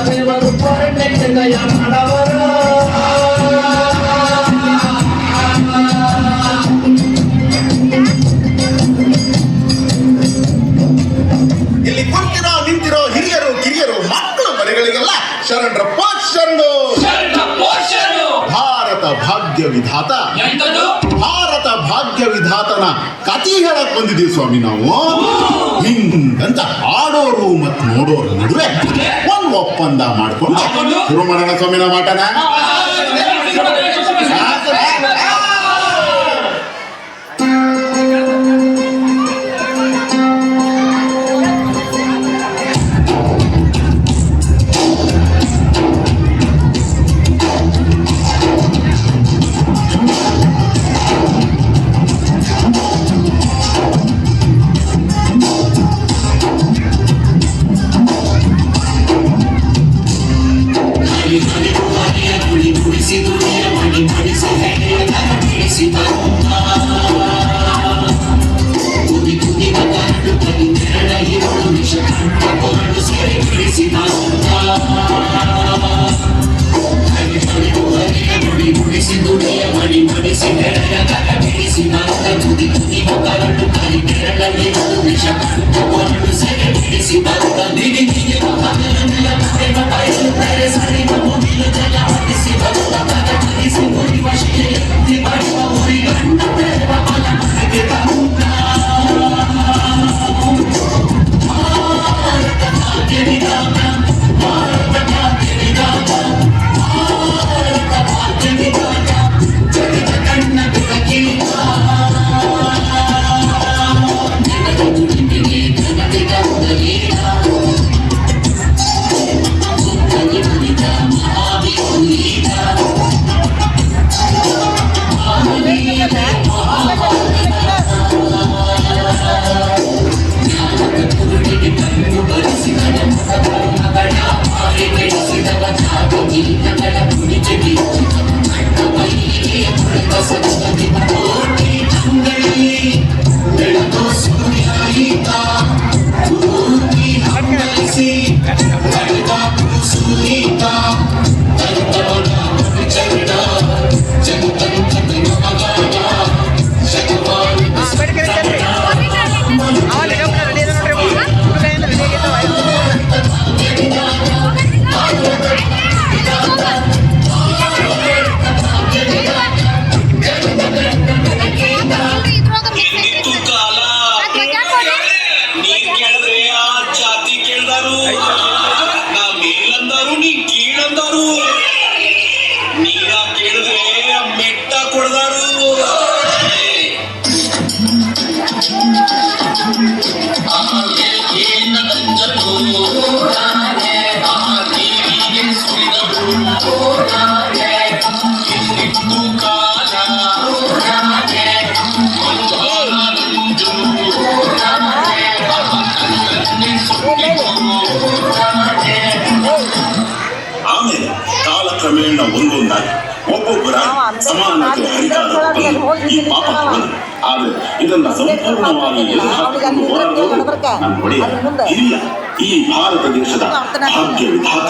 ದೇವರು ಪೊರಟೆಯ ಮಾಡವರ ಇಲ್ಲಿ ಕುಂತಿರೋ ನಿಂತಿರೋ ಹಿರಿಯರು ಕಿರಿಯರು ಮಕ್ಕಳು ಮರಿಗಳಿಗೆಲ್ಲ ಶರಣರಪ್ಪ ಶರಣು. ಭಾರತ ಭಾಗ್ಯ ವಿಧಾತ ಭಾರತ ಭಾಗ್ಯ ವಿಧಾತನ ಕಥೆ ಹೇಳಕ್ ಬಂದಿದ್ದೀವಿ ಸ್ವಾಮಿ ನಾವು. ಹಿಂಗಂತ ಆಡೋರು ಮತ್ತು ನೋಡೋರು ನಡುವೆ ಒಂದು ಒಪ್ಪಂದ ಮಾಡ್ಕೊಂಡು ಶುರು ಮಾಡೋಣ ಸ್ವಾಮಿನ ಮಾಟನ. ಆಮೇಲೆ ಕಾಲಕ್ರಮೇಣ ಒಂದೊಂದಾಗಿ ಒಬ್ಬೊಬ್ಬರಾಗಿ ಸಮಾನತೆ ಈ ಪಾಪ ಆದರೆ ಇದನ್ನ ಸಂಪೂರ್ಣವಾಗಿ ಎದುರು ಹೋರಾಡೋದು ನನ್ನ ಒಡೆಯ ಹಿರಿಯ ಈ ಭಾರತ ದೇಶದ ಭಾಗ್ಯ ವಿಧಾತ.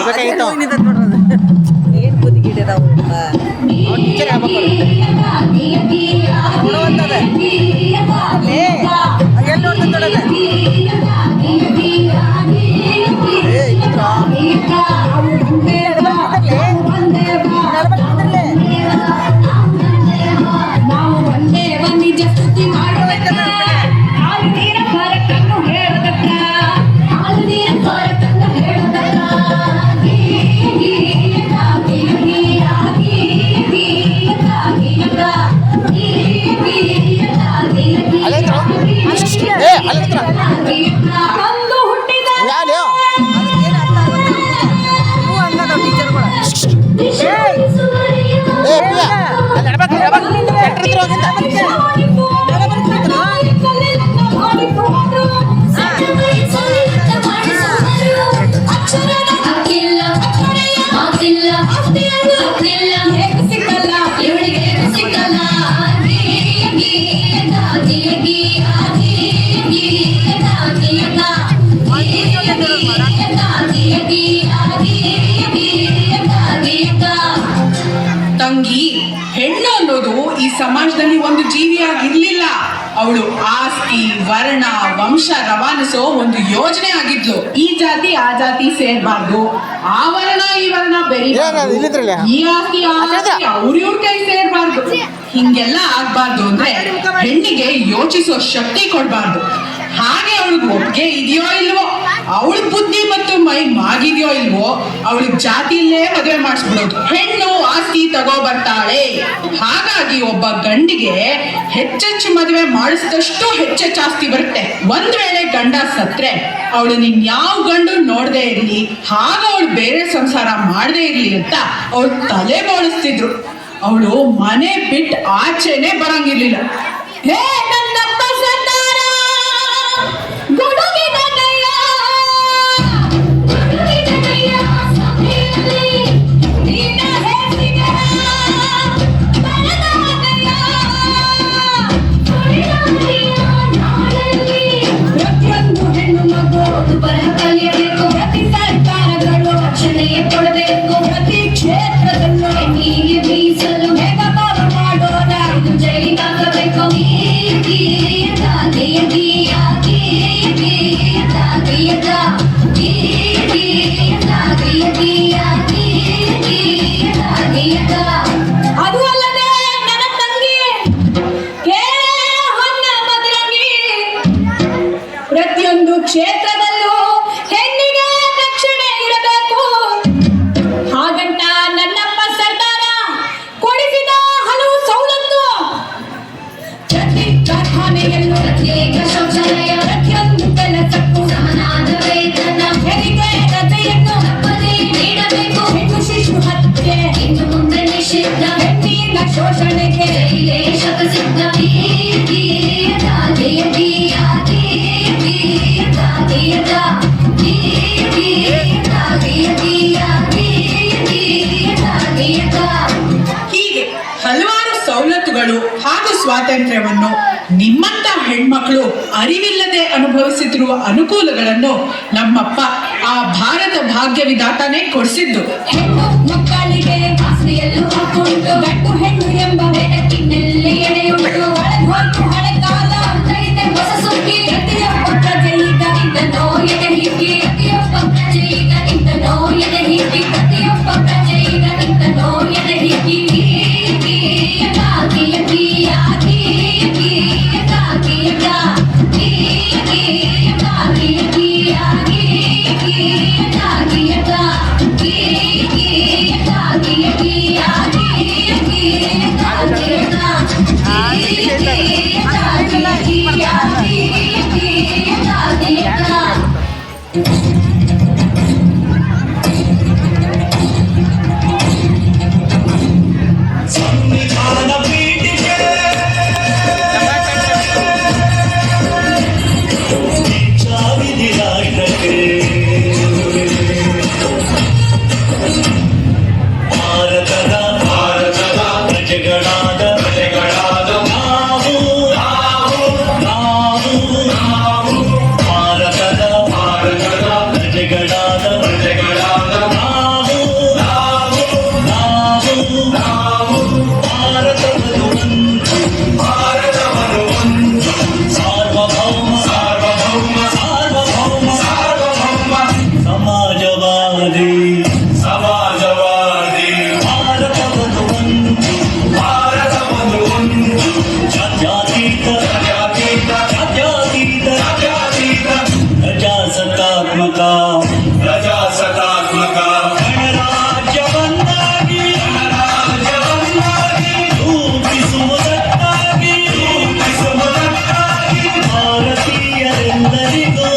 ಸಿಕ್ಕಲ್ಲ ಇವಳಿಗೆ ಸಿಕ್ಕಲ್ಲ ಅನ್ನೋದು ಈ ಸಮಾಜದಲ್ಲಿ ಒಂದು ಜೀವಿಯಾಗಿರ್ಲಿಲ್ಲ. ಅವಳು ಆಸ್ತಿ, ವರ್ಣ, ವಂಶ ರವಾನಿಸೋ ಒಂದು ಯೋಜನೆ ಆಗಿದ್ಲು. ಈ ಜಾತಿ ಆ ಜಾತಿ ಸೇರ್ಬಾರ್ದು, ಆ ವರ್ಣ ಈ ವರ್ಣ ಬೆರಿಬಾರ್ದು, ಈ ಆಸ್ತಿ ಆ ಆಸ್ತಿ ಅವ್ರ ಕೈ ಸೇರ್ಬಾರ್ದು. ಹಿಂಗೆಲ್ಲ ಆಗ್ಬಾರ್ದು ಅಂದ್ರೆ ಹೆಣ್ಣಿಗೆ ಯೋಚಿಸೋ ಶಕ್ತಿ ಕೊಡ್ಬಾರ್ದು. ಹಾಗೆ ಅವಳಿಗೆ ಒಪ್ಪಿಗೆ ಇದೆಯೋ ಇಲ್ವೋ, ಅವಳ ಬುದ್ಧಿ ಮತ್ತು ಮೈ ಮಾಗಿದೆಯೋ ಇಲ್ವೋ, ಅವಳಿಗೆ ಜಾತಿಯಲ್ಲೇ ಮದುವೆ ಮಾಡಿಸ್ಬಿಡೋದು. ಹೆಣ್ಣು ಆಸ್ತಿ ತಗೋ ಬರ್ತಾಳೆ. ಹಾಗಾಗಿ ಒಬ್ಬ ಗಂಡಿಗೆ ಹೆಚ್ಚೆಚ್ಚು ಮದುವೆ ಮಾಡಿಸಿದಷ್ಟು ಹೆಚ್ಚೆಚ್ಚು ಆಸ್ತಿ ಬರುತ್ತೆ. ಒಂದ್ ವೇಳೆ ಗಂಡ ಸತ್ರೆ ಅವಳು ಯಾವ ಗಂಡು ನೋಡದೆ ಇರ್ಲಿ, ಹಾಗ ಅವಳು ಬೇರೆ ಸಂಸಾರ ಮಾಡದೇ ಇರ್ಲಿ ಅಂತ ಅವಳು ತಲೆ ಬೋಳಿಸ್ತಿದ್ರು. ಅವಳು ಮನೆ ಬಿಟ್ಟು ಆಚೆನೆ ಬರಂಗಿರ್ಲಿಲ್ಲ. ಹೇ ನನ್ನಪ್ಪ ಸತ್ತಾರ, ಗುಡುಗಿದನಯ್ಯ, ಗುಡುಗಿದನಯ್ಯ ಸಭೆಯಲ್ಲಿ ನಿನ್ನ ಹೆಸರಿನ ಬರದಾನಯ್ಯ, ಸುಳಿದಾರಿಯ ನಾಡಲ್ಲಿ ಪ್ರತಿಯೊಂದು ಹೆಣ್ಣು ಮಗು ಬರಹ ಕಲಿಯಬೇಕು. ಪ್ರತಿ ಸರ್ಕಾರಗಳು ರಕ್ಷಣೆಯ ಕೊಡಬೇಕು. ಪ್ರತಿ ಕ್ಷೇತ್ರದಲ್ಲೂ ಹೆಣ್ಣಿಗೆ ಮೀಸಲು ಭೇದಭಾವ ಮಾಡೋಣ. ಇದು ಜೈಲಿಗಾಗಬೇಕು. ಅದು ಅಲ್ಲದೆ ನನ್ನ ತಂಗಿ ಹೊನ್ನ ಮದುವೆ, ಪ್ರತಿಯೊಂದು ಕ್ಷೇತ್ರದಲ್ಲೂ ಹೆಣ್ಣಿಗೆ ರಕ್ಷಣೆ ಇರಬೇಕು. ಹಾಗಂತ ನನ್ನಪ್ಪ ಸರ್ಕಾರ ಕೊಡಿಸಿದ ಹಲವು ಸವಲತ್ತು, ಪ್ರತಿ ಕಾರ್ಖಾನೆಯಲ್ಲೂ ಪ್ರತ್ಯೇಕ ಶೌಚಾಲಯ, ಪ್ರತಿಯೊಂದು ಕೆಲಸಕ್ಕೂ ಸಮನಾದ ವೇತನ, ಹೆರಿಗೆ ರಜೆಯನ್ನು ತಪ್ಪದೇ ನೀಡಬೇಕು. ಹೆಣ್ಣು ಶಿಶು ಹತ್ಯೆ ಇನ್ನು ಮುಂದೆ ನಿಷಿದ್ಧ, ಹೆಣ್ಣಿನ ಶೋಷಣೆಗೆ ಜೈಲೇ ಶತಸಿದ್ಧ. ಹೀಗೆ ಹಲವಾರು ಸವಲತ್ತುಗಳು ಹಾಗೂ ಸ್ವಾತಂತ್ರ್ಯವನ್ನು ನಿಮ್ಮಂತ ಹೆಣ್ಮಕ್ಳು ಅರಿವಿಲ್ಲದೆ ಅನುಭವಿಸುತ್ತಿರುವ ಅನುಕೂಲಗಳನ್ನು ನಮ್ಮಪ್ಪ ಆ ಭಾರತ ಭಾಗ್ಯ ವಿಧಾತಾನೇ ಕೊಡಿಸಿದ್ದು. ಹೆಣ್ಣು ಮಕ್ಕಳಿಗೆ ಆಸ್ತಿಯಲ್ಲೂ ಹಾಕೊಂಡು ಗಂಡು ಹೆಣ್ಣು ಎಂಬ ಬೆಳಕಿನಲ್ಲಿ ಎಳೆಯುಂಟು. ಒಳಗೋಯ್ತು ಹಳೆ ಕಾಲ, ರೈತೆ ಹೊಸ ಸುಗ್ಗಿ. ಪ್ರತಿಯೊಬ್ಬ ಪ್ರಜೆಯಿಗ ಇಂದನೋ ಎದೆ ಹಿಗ್ಗಿ, ಪ್ರತಿಯೊಬ್ಬ ಪ್ರಜೆಯಿಗ ಇಂದನೋ ಎದೆ ಹಿಗ್ಗಿ, ಪ್ರತಿಯೊಬ್ಬ ಪ್ರಜೆಯಿಗ ಇಂದನೋ ಎದೆ ಹಿಗ್ಗಿ. ಸಂವಿಧಾನ ಪೀಠಿಗೆ ವಿಧಿ ರಾಷ್ಟ್ರಕ್ಕೆ ಭಾರತದ ಪ್ರಜೆಗಳಾದ ನಾವು ಭಾರತದ ಪ್ರಜೆಗಳಾದ ನಾವು ಭಾರತವನ್ನು ಒಂದು ಸಾರ್ವಭೌಮ ಸಮಾಜವಾದಿ ಭಾರತವನ್ನು ಒಂದು ಜಾತ್ಯತೀತ ಪ್ರಜಾಸತ್ತಾತ್ಮಕ ಗಣರಾಜ್ಯವನ್ನಾಗಿ ರೂಪಿಸುವುದಕ್ಕಾಗಿ ಭಾರತೀಯರೆಲ್ಲರಿಗೂ